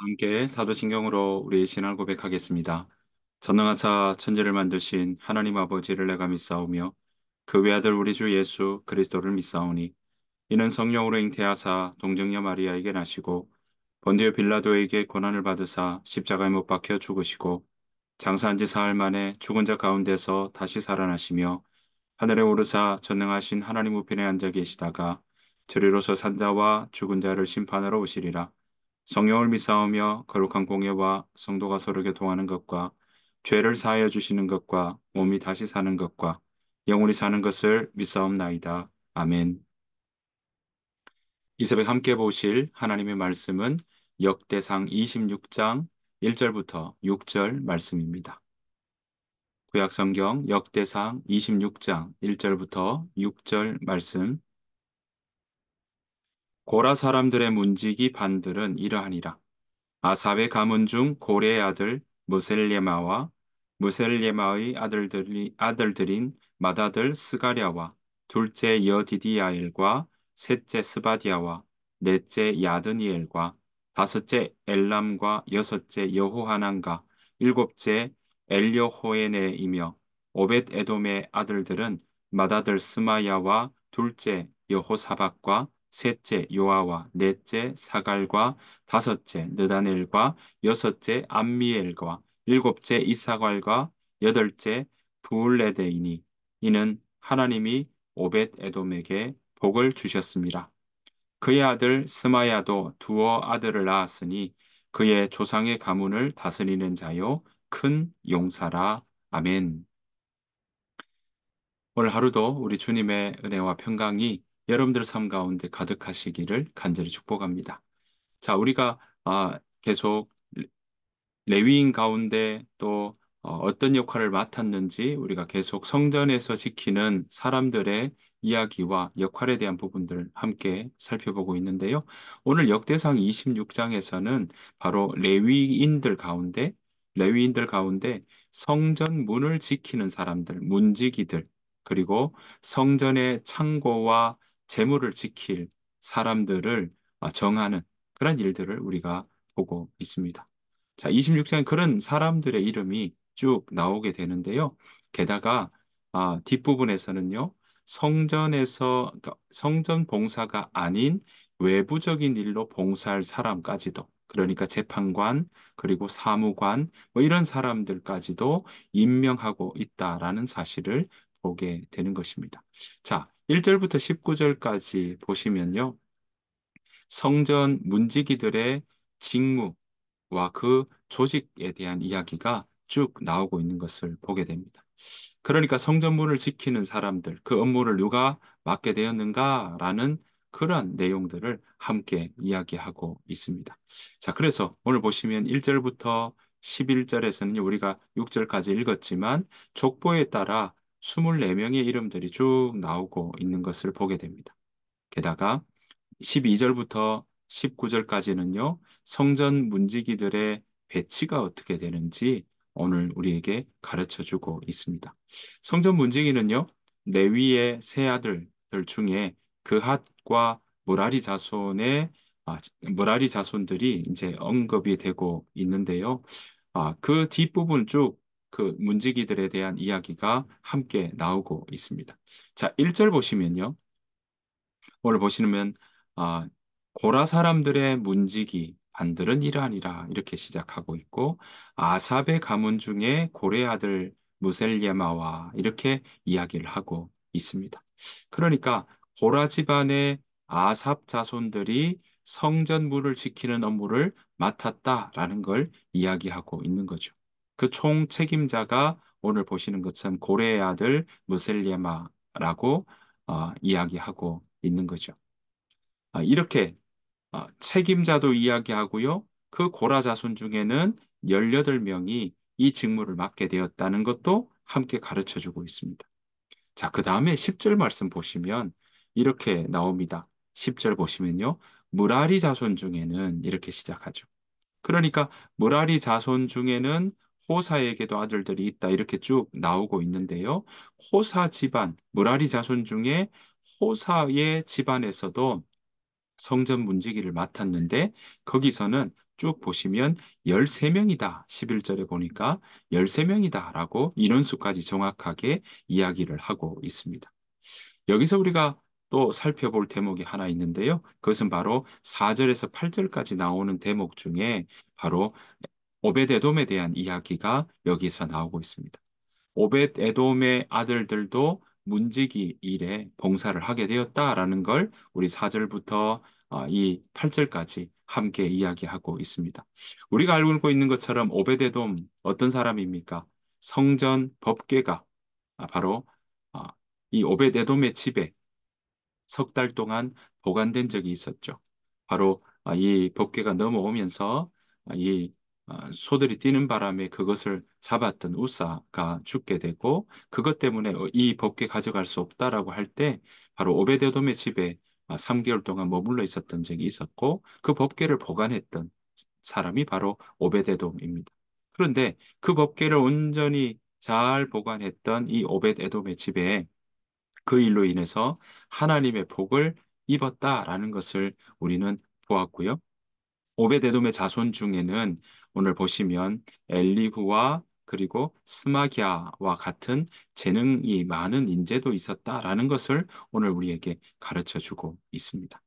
함께 사도신경으로 우리 신앙 고백하겠습니다. 전능하사 천지를 만드신 하나님 아버지를 내가 믿사오며 그 외아들 우리 주 예수 그리스도를 믿사오니 이는 성령으로 잉태하사 동정녀 마리아에게 나시고 본디오 빌라도에게 고난을 받으사 십자가에 못 박혀 죽으시고 장사한 지 사흘 만에 죽은 자 가운데서 다시 살아나시며 하늘에 오르사 전능하신 하나님 우편에 앉아 계시다가 저리로서 산자와 죽은 자를 심판하러 오시리라. 성령을 믿사오며 거룩한 공예와 성도가 서로 교통하는 것과 죄를 사하여 주시는 것과 몸이 다시 사는 것과 영원히 사는 것을 믿사옵나이다. 아멘. 이 새벽 함께 보실 하나님의 말씀은 역대상 26장 1절부터 6절 말씀입니다. 구약성경 역대상 26장 1절부터 6절 말씀. 고라 사람들의 문지기 반들은 이러하니라. 아삽의 가문 중 고레의 아들 무셀레마와 무셀레마의 아들들인 맏아들 스가랴와 둘째 여디디야엘과 셋째 스바디아와 넷째 야드니엘과 다섯째 엘람과 여섯째 여호하난과 일곱째 엘려호에네이며 오벳 에돔의 아들들은 맏아들 스마야와 둘째 여호사박과 셋째 요아와 넷째 사갈과 다섯째 느다넬과 여섯째 암미엘과 일곱째 이사갈과 여덟째 부울레데이니 이는 하나님이 오벳 에돔에게 복을 주셨습니다. 그의 아들 스마야도 두어 아들을 낳았으니 그의 조상의 가문을 다스리는 자요 큰 용사라. 아멘. 오늘 하루도 우리 주님의 은혜와 평강이 여러분들 삶 가운데 가득하시기를 간절히 축복합니다. 자, 우리가 계속 레위인 가운데 또 떤 역할을 맡았는지 우리가 계속 성전에서 지키는 사람들의 이야기와 역할에 대한 부분들을 함께 살펴보고 있는데요. 오늘 역대상 26장에서는 바로 레위인들 가운데 성전 문을 지키는 사람들, 문지기들, 그리고 성전의 창고와 재물을 지킬 사람들을 정하는 그런 일들을 우리가 보고 있습니다. 자, 26장에 그런 사람들의 이름이 쭉 나오게 되는데요. 게다가 뒷부분에서는요. 그러니까 성전 봉사가 아닌 외부적인 일로 봉사할 사람까지도 그러니까 재판관 그리고 사무관 뭐 이런 사람들까지도 임명하고 있다라는 사실을 보게 되는 것입니다. 자, 1절부터 19절까지 보시면요. 성전 문지기들의 직무 와 그 조직에 대한 이야기가 쭉 나오고 있는 것을 보게 됩니다. 그러니까 성전문을 지키는 사람들, 그 업무를 누가 맡게 되었는가라는 그러한 내용들을 함께 이야기하고 있습니다. 자, 그래서 오늘 보시면 1절부터 11절에서는 우리가 6절까지 읽었지만 족보에 따라 24명의 이름들이 쭉 나오고 있는 것을 보게 됩니다. 게다가 12절부터 19절까지는요, 성전 문지기들의 배치가 어떻게 되는지 오늘 우리에게 가르쳐 주고 있습니다. 성전 문지기는요, 레위의 세 아들들 중에 그핫과 무라리 자손들이 이제 언급이 되고 있는데요. 그 뒷부분 쭉 그 문지기들에 대한 이야기가 함께 나오고 있습니다. 자, 1절 보시면요. 오늘 보시면 아, 고라 사람들의 문지기 반들은 이러하니라 이렇게 시작하고 있고 아삽의 가문 중에 고레 아들 무셀예마와 이렇게 이야기를 하고 있습니다. 그러니까 고라 집안의 아삽 자손들이 성전문을 지키는 업무를 맡았다라는 걸 이야기하고 있는 거죠. 그 총 책임자가 오늘 보시는 것처럼 고레의 아들 무셀예마라고 이야기하고 있는 거죠. 이렇게 책임자도 이야기하고요. 그 고라 자손 중에는 18명이 이 직무를 맡게 되었다는 것도 함께 가르쳐 주고 있습니다. 자, 그 다음에 10절 말씀 보시면 이렇게 나옵니다. 10절 보시면요. 무라리 자손 중에는 이렇게 시작하죠. 그러니까 무라리 자손 중에는 호사에게도 아들들이 있다 이렇게 쭉 나오고 있는데요. 호사 집안, 무라리 자손 중에 호사의 집안에서도 성전 문지기를 맡았는데 거기서는 쭉 보시면 13명이다. 11절에 보니까 13명이다라고 인원수까지 정확하게 이야기를 하고 있습니다. 여기서 우리가 또 살펴볼 대목이 하나 있는데요. 그것은 바로 4절에서 8절까지 나오는 대목 중에 바로 오베데돔에 대한 이야기가 여기서 나오고 있습니다. 오벳 에돔의 아들들도 문지기 일에 봉사를 하게 되었다라는 걸 우리 4절부터 이 8절까지 함께 이야기하고 있습니다. 우리가 알고 있는 것처럼 오벳 에돔 어떤 사람입니까? 성전 법궤가 바로 아, 이 오벳 에돔의 집에 석 달 동안 보관된 적이 있었죠. 바로 이 법궤가 넘어오면서 이 소들이 뛰는 바람에 그것을 잡았던 우사가 죽게 되고 그것 때문에 이 법궤 가져갈 수 없다라고 할 때 바로 오베데돔의 집에 3개월 동안 머물러 있었던 적이 있었고 그 법궤를 보관했던 사람이 바로 오베데돔입니다. 그런데 그 법궤를 온전히 잘 보관했던 이 오벳에돔의 집에 그 일로 인해서 하나님의 복을 입었다라는 것을 우리는 보았고요. 오베데돔의 자손 중에는 오늘 보시면 엘리후와 그리고 스마기야와 같은 재능이 많은 인재도 있었다라는 것을 오늘 우리에게 가르쳐 주고 있습니다.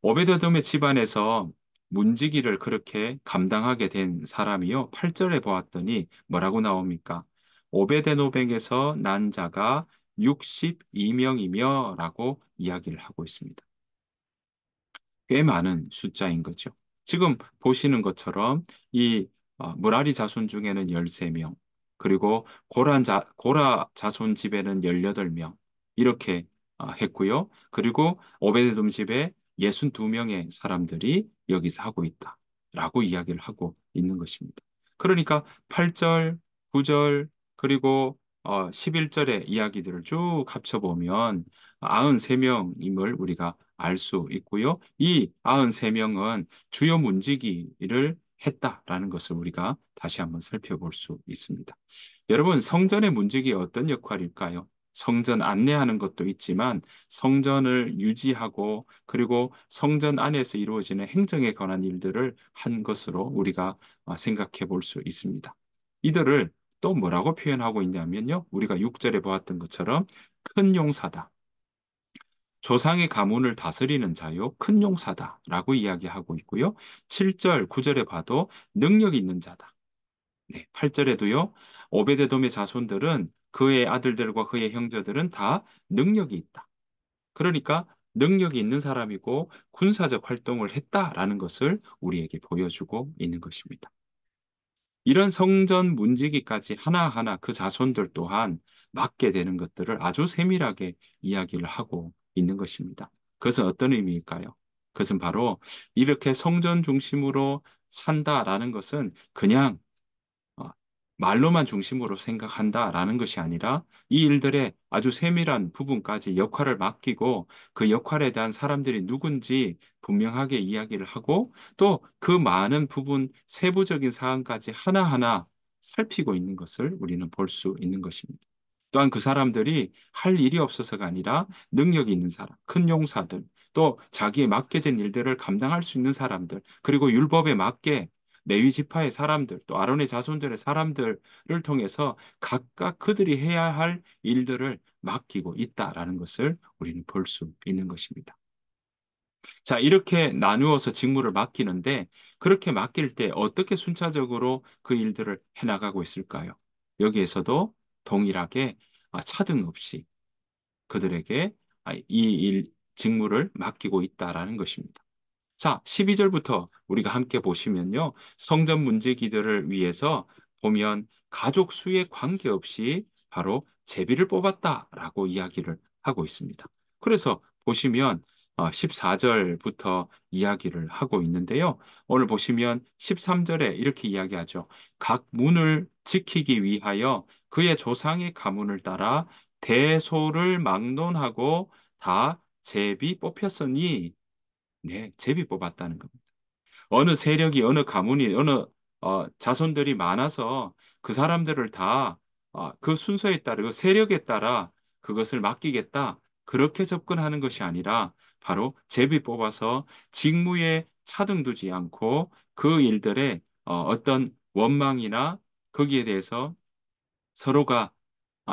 오베데돔의 집안에서 문지기를 그렇게 감당하게 된 사람이요. 8절에 보았더니 뭐라고 나옵니까? 오베데노백에서 난 자가 62명이며 라고 이야기를 하고 있습니다. 꽤 많은 숫자인 거죠. 지금 보시는 것처럼 이 무라리 자손 중에는 13명, 그리고 고라 자손 집에는 18명 이렇게 했고요. 그리고 오베데돔 집에 62명의 사람들이 여기서 하고 있다라고 이야기를 하고 있는 것입니다. 그러니까 8절, 9절, 그리고 11절의 이야기들을 쭉 합쳐보면 93명임을 우리가 알 수 있고요. 이 93명은 주요 문지기를 했다라는 것을 우리가 다시 한번 살펴볼 수 있습니다. 여러분, 성전의 문지기 어떤 역할일까요? 성전 안내하는 것도 있지만 성전을 유지하고 그리고 성전 안에서 이루어지는 행정에 관한 일들을 한 것으로 우리가 생각해 볼 수 있습니다. 이들을 또 뭐라고 표현하고 있냐면요. 우리가 6절에 보았던 것처럼 큰 용사다. 조상의 가문을 다스리는 자요, 큰 용사다라고 이야기하고 있고요. 7절, 9절에 봐도 능력 있는 자다. 네, 8절에도요. 오베데돔의 자손들은 그의 아들들과 그의 형제들은 다 능력이 있다. 그러니까 능력이 있는 사람이고 군사적 활동을 했다라는 것을 우리에게 보여주고 있는 것입니다. 이런 성전 문지기까지 하나하나 그 자손들 또한 맡게 되는 것들을 아주 세밀하게 이야기를 하고 있는 것입니다. 그것은 어떤 의미일까요? 그것은 바로 이렇게 성전 중심으로 산다라는 것은 그냥 어, 말로만 중심으로 생각한다라는 것이 아니라 이 일들의 아주 세밀한 부분까지 역할을 맡기고 그 역할에 대한 사람들이 누군지 분명하게 이야기를 하고 또 그 많은 부분 세부적인 사항까지 하나하나 살피고 있는 것을 우리는 볼 수 있는 것입니다. 또한 그 사람들이 할 일이 없어서가 아니라 능력이 있는 사람, 큰 용사들, 또 자기의 맡겨진 일들을 감당할 수 있는 사람들, 그리고 율법에 맞게 레위 지파의 사람들, 또 아론의 자손들의 사람들을 통해서 각각 그들이 해야 할 일들을 맡기고 있다라는 것을 우리는 볼 수 있는 것입니다. 자, 이렇게 나누어서 직무를 맡기는데 그렇게 맡길 때 어떻게 순차적으로 그 일들을 해나가고 있을까요? 여기에서도 동일하게 차등 없이 그들에게 이 직무를 맡기고 있다라는 것입니다. 자, 12절부터 우리가 함께 보시면요. 성전 문제기들을 위해서 보면 가족 수에 관계없이 바로 제비를 뽑았다라고 이야기를 하고 있습니다. 그래서 보시면 14절부터 이야기를 하고 있는데요. 오늘 보시면 13절에 이렇게 이야기하죠. 각 문을 지키기 위하여 그의 조상의 가문을 따라 대소를 막론하고 다 제비 뽑혔으니 네, 제비 뽑았다는 겁니다. 어느 세력이, 어느 가문이, 어느 자손들이 많아서 그 사람들을 다 그 순서에 따라, 그 세력에 따라 그것을 맡기겠다. 그렇게 접근하는 것이 아니라 바로 제비 뽑아서 직무에 차등 두지 않고 그 일들에 어떤 원망이나 거기에 대해서 서로가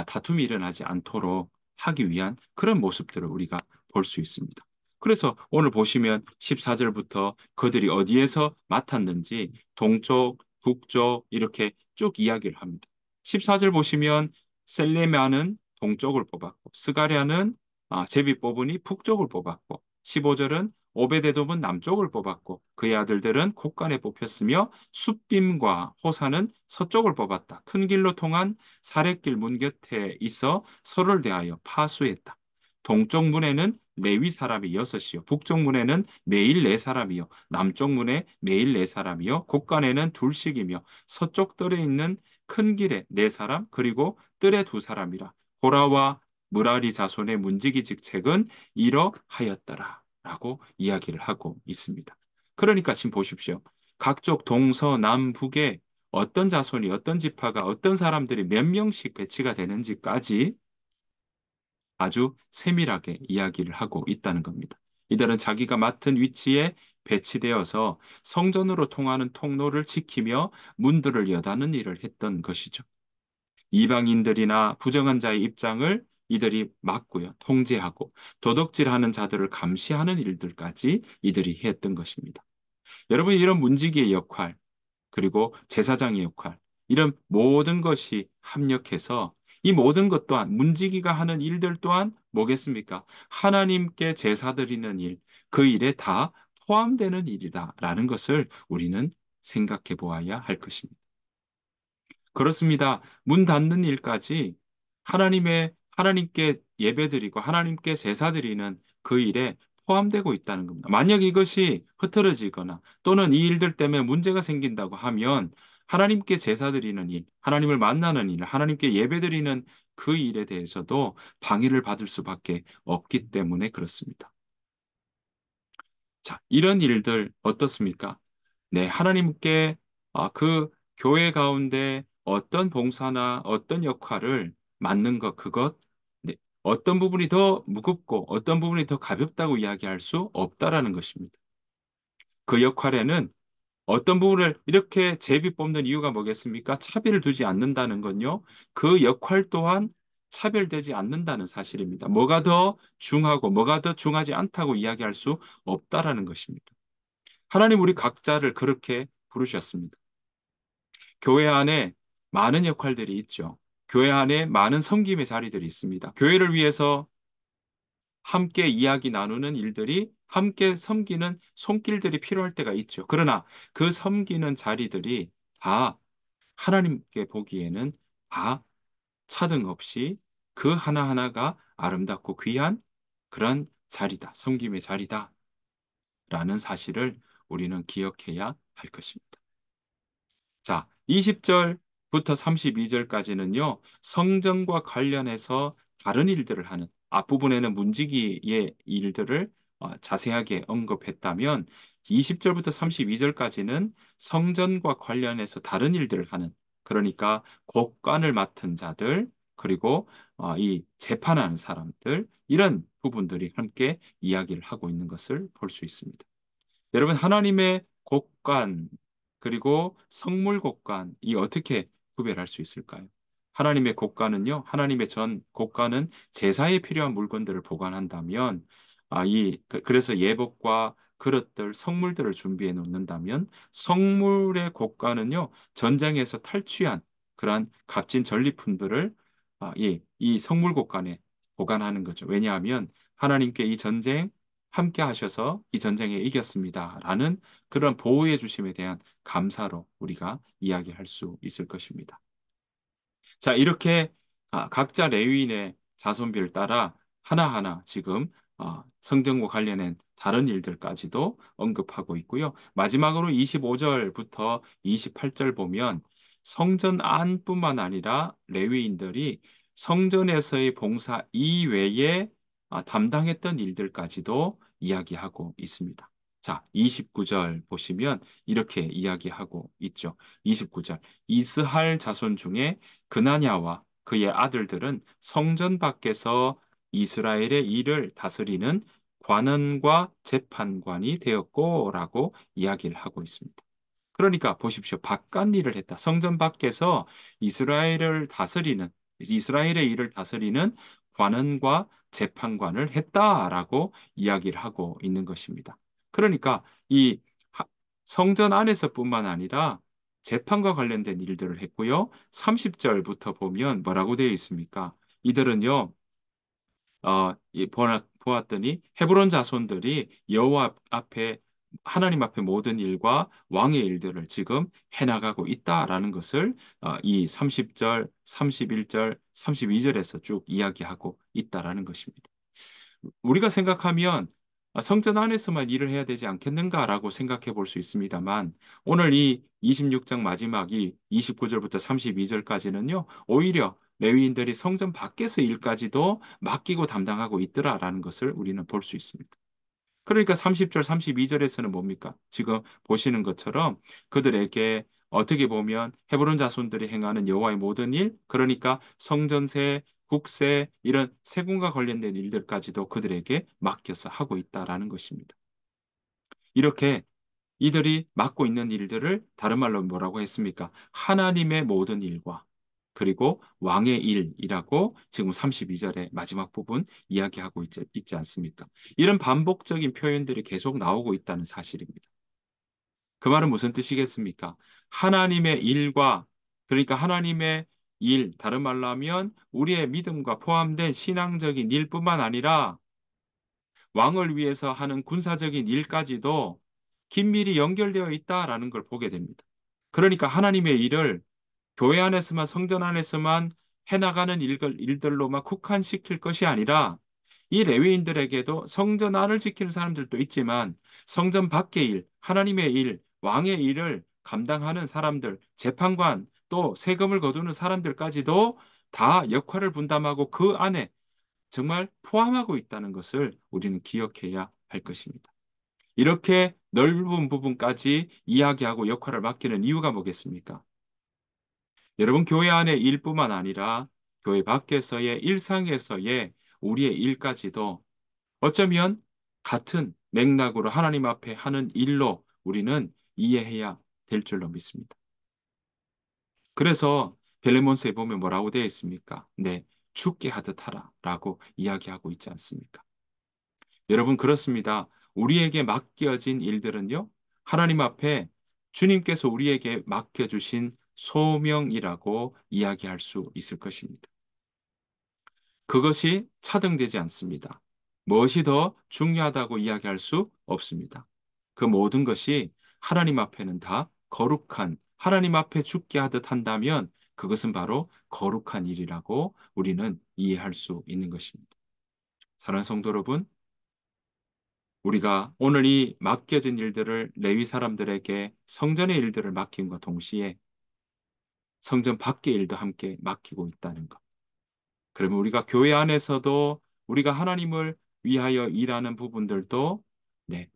다툼이 일어나지 않도록 하기 위한 그런 모습들을 우리가 볼 수 있습니다. 그래서 오늘 보시면 14절부터 그들이 어디에서 맡았는지 동쪽, 북쪽 이렇게 쭉 이야기를 합니다. 14절 보시면 셀레메아는 동쪽을 뽑았고 스가랴는 제비 뽑으니 북쪽을 뽑았고 15절은 오베데돔은 남쪽을 뽑았고 그의 아들들은 곳간에 뽑혔으며 숫빔과 호사는 서쪽을 뽑았다. 큰 길로 통한 사렛길 문 곁에 있어 서로를 대하여 파수했다. 동쪽 문에는 레위 사람이 여섯이요. 북쪽 문에는 매일 네 사람이요. 남쪽 문에 매일 네 사람이요. 곳간에는 둘씩이며 서쪽 뜰에 있는 큰 길에 네 사람 그리고 뜰에 두 사람이라. 고라와 무라리 자손의 문지기 직책은 이러하였더라. 라고 이야기를 하고 있습니다. 그러니까 지금 보십시오. 각쪽 동서남북에 어떤 자손이 어떤 지파가 어떤 사람들이 몇 명씩 배치가 되는지까지 아주 세밀하게 이야기를 하고 있다는 겁니다. 이들은 자기가 맡은 위치에 배치되어서 성전으로 통하는 통로를 지키며 문들을 여다는 일을 했던 것이죠. 이방인들이나 부정한 자의 입장을 이들이 막고요, 통제하고 도덕질하는 자들을 감시하는 일들까지 이들이 했던 것입니다. 여러분, 이런 문지기의 역할, 그리고 제사장의 역할, 이런 모든 것이 합력해서 이 모든 것 또한 문지기가 하는 일들 또한 뭐겠습니까? 하나님께 제사 드리는 일, 그 일에 다 포함되는 일이다라는 것을 우리는 생각해 보아야 할 것입니다. 그렇습니다. 문 닫는 일까지 하나님께 예배드리고 하나님께 제사드리는 그 일에 포함되고 있다는 겁니다. 만약 이것이 흐트러지거나 또는 이 일들 때문에 문제가 생긴다고 하면 하나님께 제사드리는 일, 하나님을 만나는 일, 하나님께 예배드리는 그 일에 대해서도 방해를 받을 수밖에 없기 때문에 그렇습니다. 자, 이런 일들 어떻습니까? 네, 하나님께 그 교회 가운데 어떤 봉사나 어떤 역할을 맡는 것, 그것, 네, 어떤 부분이 더 무겁고 어떤 부분이 더 가볍다고 이야기할 수 없다라는 것입니다. 그 역할에는 어떤 부분을 이렇게 제비 뽑는 이유가 뭐겠습니까? 차별을 두지 않는다는 건요. 그 역할 또한 차별되지 않는다는 사실입니다. 뭐가 더 중하고 뭐가 더 중하지 않다고 이야기할 수 없다라는 것입니다. 하나님 우리 각자를 그렇게 부르셨습니다. 교회 안에 많은 역할들이 있죠. 교회 안에 많은 섬김의 자리들이 있습니다. 교회를 위해서 함께 이야기 나누는 일들이 함께 섬기는 손길들이 필요할 때가 있죠. 그러나 그 섬기는 자리들이 다 하나님께 보기에는 다 차등 없이 그 하나하나가 아름답고 귀한 그런 자리다. 섬김의 자리다. 라는 사실을 우리는 기억해야 할 것입니다. 자, 20절부터 32절까지는요, 성전과 관련해서 다른 일들을 하는, 앞부분에는 문지기의 일들을 자세하게 언급했다면, 20절부터 32절까지는 성전과 관련해서 다른 일들을 하는, 그러니까 곡관을 맡은 자들, 그리고 이 재판하는 사람들, 이런 부분들이 함께 이야기를 하고 있는 것을 볼 수 있습니다. 여러분, 하나님의 곡간, 그리고 성물 곡간, 이 어떻게 구별할 수 있을까요? 하나님의 곡간은요, 하나님의 전 곡간은 제사에 필요한 물건들을 보관한다면, 그래서 예복과 그릇들, 성물들을 준비해 놓는다면, 성물의 곡간은요, 전쟁에서 탈취한 그러한 값진 전리품들을 이 성물 곡간에 보관하는 거죠. 왜냐하면 하나님께 이 전쟁 함께 하셔서 이 전쟁에 이겼습니다. 라는 그런 보호해 주심에 대한 감사로 우리가 이야기할 수 있을 것입니다. 자, 이렇게 각자 레위인의 자손비를 따라 하나하나 지금 성전과 관련된 다른 일들까지도 언급하고 있고요. 마지막으로 25절부터 28절 보면 성전 안뿐만 아니라 레위인들이 성전에서의 봉사 이외에 담당했던 일들까지도 이야기하고 있습니다. 자, 29절 보시면 이렇게 이야기하고 있죠. 29절. 이스할 자손 중에 그나냐와 그의 아들들은 성전 밖에서 이스라엘의 일을 다스리는 관원과 재판관이 되었고라고 이야기를 하고 있습니다. 그러니까 보십시오. 바깥 일을 했다. 성전 밖에서 이스라엘을 다스리는, 이스라엘의 일을 다스리는 관원과 재판관을 했다라고 이야기를 하고 있는 것입니다. 그러니까 이 하- 성전 안에서뿐만 아니라 재판과 관련된 일들을 했고요. 30절부터 보면 뭐라고 되어 있습니까? 이들은요, 보았더니 헤브론 자손들이 여호와 앞에 하나님 앞에 모든 일과 왕의 일들을 지금 해나가고 있다라는 것을 이 30절, 31절, 32절에서 쭉 이야기하고 있다라는 것입니다. 우리가 생각하면 성전 안에서만 일을 해야 되지 않겠는가라고 생각해 볼 수 있습니다만 오늘 이 26장 마지막이 29절부터 32절까지는요. 오히려 레위인들이 성전 밖에서 일까지도 맡기고 담당하고 있더라라는 것을 우리는 볼 수 있습니다. 그러니까 30절, 32절에서는 뭡니까? 지금 보시는 것처럼 그들에게 어떻게 보면 헤브론 자손들이 행하는 여호와의 모든 일, 그러니까 성전세, 국세 이런 세금과 관련된 일들까지도 그들에게 맡겨서 하고 있다라는 것입니다. 이렇게 이들이 맡고 있는 일들을 다른 말로 뭐라고 했습니까? 하나님의 모든 일과 그리고 왕의 일이라고 지금 32절의 마지막 부분 이야기하고 있지 않습니까? 이런 반복적인 표현들이 계속 나오고 있다는 사실입니다. 그 말은 무슨 뜻이겠습니까? 하나님의 일과 그러니까 하나님의 일, 다른 말로 하면 우리의 믿음과 포함된 신앙적인 일뿐만 아니라 왕을 위해서 하는 군사적인 일까지도 긴밀히 연결되어 있다라는 걸 보게 됩니다. 그러니까 하나님의 일을 교회 안에서만 성전 안에서만 해나가는 일들로만 국한시킬 것이 아니라 이 레위인들에게도 성전 안을 지키는 사람들도 있지만 성전 밖의 일, 하나님의 일, 왕의 일을 감당하는 사람들, 재판관, 또 세금을 거두는 사람들까지도 다 역할을 분담하고 그 안에 정말 포함하고 있다는 것을 우리는 기억해야 할 것입니다. 이렇게 넓은 부분까지 이야기하고 역할을 맡기는 이유가 뭐겠습니까? 여러분, 교회 안의 일뿐만 아니라 교회 밖에서의 일상에서의 우리의 일까지도 어쩌면 같은 맥락으로 하나님 앞에 하는 일로 우리는 이해해야 될 줄로 믿습니다. 그래서 벨레몬스에 보면 뭐라고 되어 있습니까? 네, 죽게 하듯 하라라고 이야기하고 있지 않습니까? 여러분, 그렇습니다. 우리에게 맡겨진 일들은요, 하나님 앞에 주님께서 우리에게 맡겨주신 소명이라고 이야기할 수 있을 것입니다. 그것이 차등되지 않습니다. 무엇이 더 중요하다고 이야기할 수 없습니다. 그 모든 것이 하나님 앞에는 다 거룩한, 하나님 앞에 죽게 하듯 한다면 그것은 바로 거룩한 일이라고 우리는 이해할 수 있는 것입니다. 사랑하는 성도 여러분, 우리가 오늘 이 맡겨진 일들을 레위 사람들에게 성전의 일들을 맡김과 동시에 성전 밖의 일도 함께 맡기고 있다는 것. 그러면 우리가 교회 안에서도 우리가 하나님을 위하여 일하는 부분들도 네,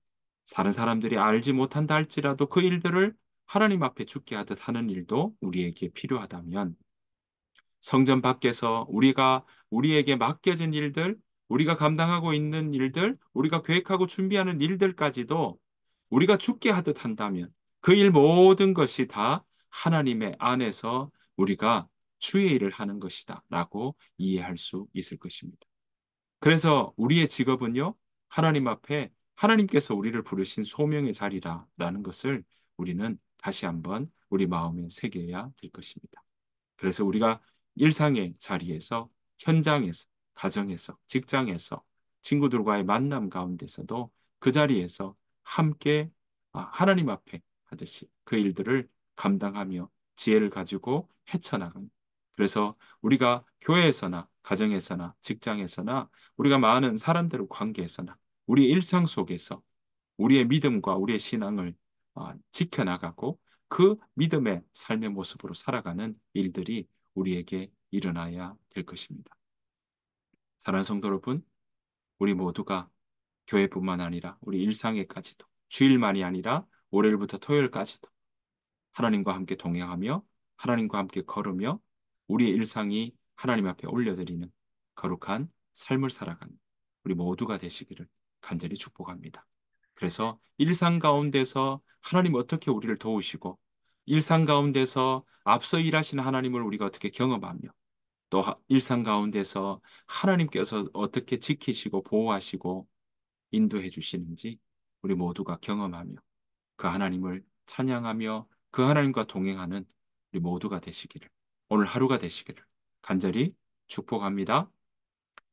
다른 사람들이 알지 못한다 할지라도 그 일들을 하나님 앞에 죽게 하듯 하는 일도 우리에게 필요하다면 성전 밖에서 우리가 우리에게 맡겨진 일들, 우리가 감당하고 있는 일들, 우리가 계획하고 준비하는 일들까지도 우리가 죽게 하듯 한다면 그 일 모든 것이 다 하나님의 안에서 우리가 주의 일을 하는 것이다 라고 이해할 수 있을 것입니다. 그래서 우리의 직업은요, 하나님 앞에 하나님께서 우리를 부르신 소명의 자리라라는 것을 우리는 다시 한번 우리 마음에 새겨야 될 것입니다. 그래서 우리가 일상의 자리에서, 현장에서, 가정에서, 직장에서, 친구들과의 만남 가운데서도 그 자리에서 함께 하나님 앞에 하듯이 그 일들을 감당하며 지혜를 가지고 헤쳐나가는. 그래서 우리가 교회에서나 가정에서나 직장에서나 우리가 많은 사람들의 관계에서나 우리 일상 속에서 우리의 믿음과 우리의 신앙을 지켜나가고 그 믿음의 삶의 모습으로 살아가는 일들이 우리에게 일어나야 될 것입니다. 사랑하는 성도 여러분, 우리 모두가 교회뿐만 아니라 우리 일상에까지도 주일만이 아니라 월요일부터 토요일까지도 하나님과 함께 동행하며 하나님과 함께 걸으며 우리의 일상이 하나님 앞에 올려드리는 거룩한 삶을 살아가는 우리 모두가 되시기를 간절히 축복합니다. 그래서 일상 가운데서 하나님 어떻게 우리를 도우시고 일상 가운데서 앞서 일하시는 하나님을 우리가 어떻게 경험하며 또 일상 가운데서 하나님께서 어떻게 지키시고 보호하시고 인도해 주시는지 우리 모두가 경험하며 그 하나님을 찬양하며 그 하나님과 동행하는 우리 모두가 되시기를 오늘 하루가 되시기를 간절히 축복합니다.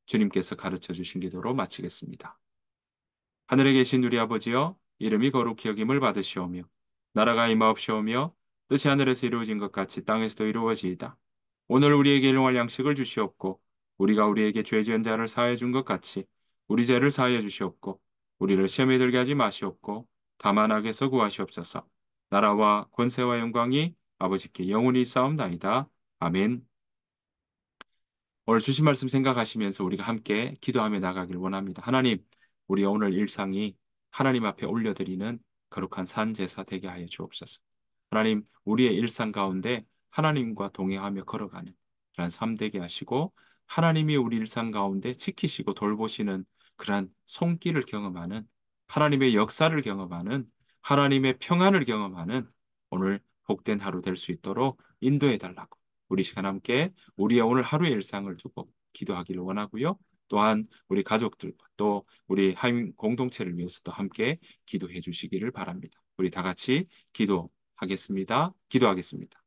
주님께서 가르쳐 주신 기도로 마치겠습니다. 하늘에 계신 우리 아버지여 이름이 거룩히 여김을 받으시오며 나라가 임하옵시오며 뜻이 하늘에서 이루어진 것 같이 땅에서도 이루어지이다. 오늘 우리에게 일용할 양식을 주시옵고 우리가 우리에게 죄 지은 자를 사하여 준 것 같이 우리 죄를 사하여 주시옵고 우리를 시험에 들게 하지 마시옵고 다만 악에서 구하시옵소서. 나라와 권세와 영광이 아버지께 영원히 있사옵나이다. 아멘. 오늘 주신 말씀 생각하시면서 우리가 함께 기도하며 나가길 원합니다. 하나님, 우리 오늘 일상이 하나님 앞에 올려드리는 거룩한 산 제사 되게 하여 주옵소서. 하나님, 우리의 일상 가운데 하나님과 동행하며 걸어가는 그러한 삶 되게 하시고 하나님이 우리 일상 가운데 지키시고 돌보시는 그러한 손길을 경험하는 하나님의 역사를 경험하는 하나님의 평안을 경험하는 오늘 복된 하루 될 수 있도록 인도해 달라고 우리 시간 함께 우리의 오늘 하루의 일상을 두고 기도하기를 원하고요. 또한 우리 가족들과 또 우리 하임 공동체를 위해서도 함께 기도해 주시기를 바랍니다. 우리 다 같이 기도하겠습니다. 기도하겠습니다.